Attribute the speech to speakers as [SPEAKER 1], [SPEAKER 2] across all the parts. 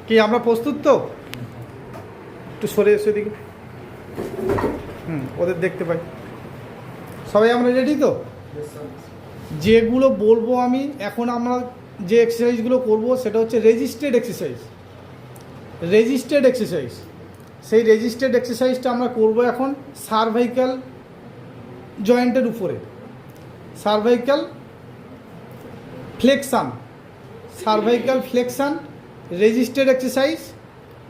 [SPEAKER 1] কি আমরা প্রস্তুত তো? একটু সরে এসে দিকে, ওদের দেখতে পাই। সবাই আমরা রেডি তো? যেগুলো বলবো আমি এখন, আমরা যে এক্সারসাইজগুলো করব সেটা হচ্ছে রেজিস্টেড এক্সারসাইজ। রেজিস্টেড এক্সারসাইজ, সেই রেজিস্টেড এক্সারসাইজটা আমরা করব এখন সার্ভাইকাল জয়েন্টের উপরে। Cervical flexion, cervical flexion resisted exercise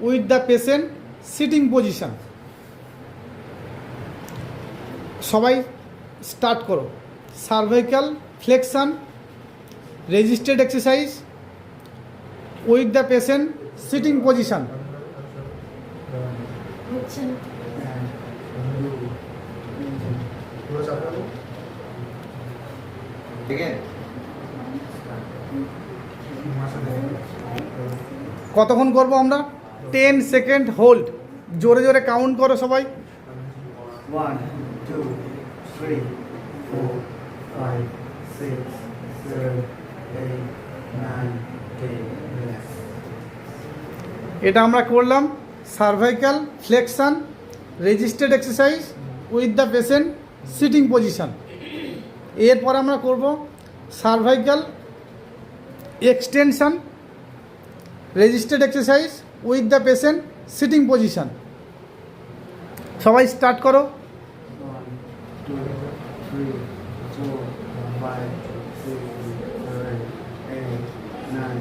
[SPEAKER 1] with the patient sitting position. সবাই স্টার্ট করো। Cervical flexion resisted exercise with the patient sitting position. কতক্ষণ করবো আমরা? 10 সেকেন্ড হোল্ড। জোরে জোরে কাউন্ট করো সবাই।
[SPEAKER 2] 1 2 3 4 5 6 7 8 9 10।
[SPEAKER 1] এটা আমরা করলাম cervical flexion resisted exercise with the patient sitting position. এরপর আমরা করব cervical extension resisted exercise with the patient sitting position. সবাই স্টার্ট করো।
[SPEAKER 2] 1 2 3 4 5 6 7 8 9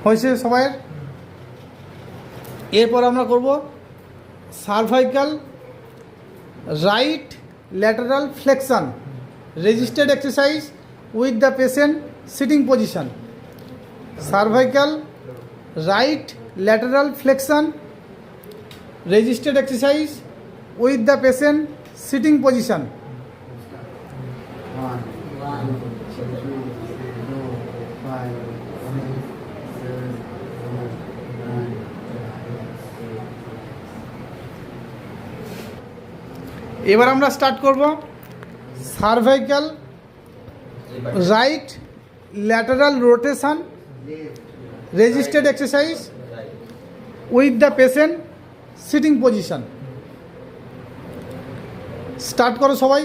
[SPEAKER 1] হয়েছে সবাইয়ের? এরপর আমরা করব cervical right lateral flexion resisted exercise with the patient sitting position. Cervical right lateral flexion resisted exercise with the patient sitting position.
[SPEAKER 2] 1 2 3 4 5
[SPEAKER 1] এবার আমরা start করব cervical right lateral rotation resisted exercise with the patient sitting position. Start করো সবাই।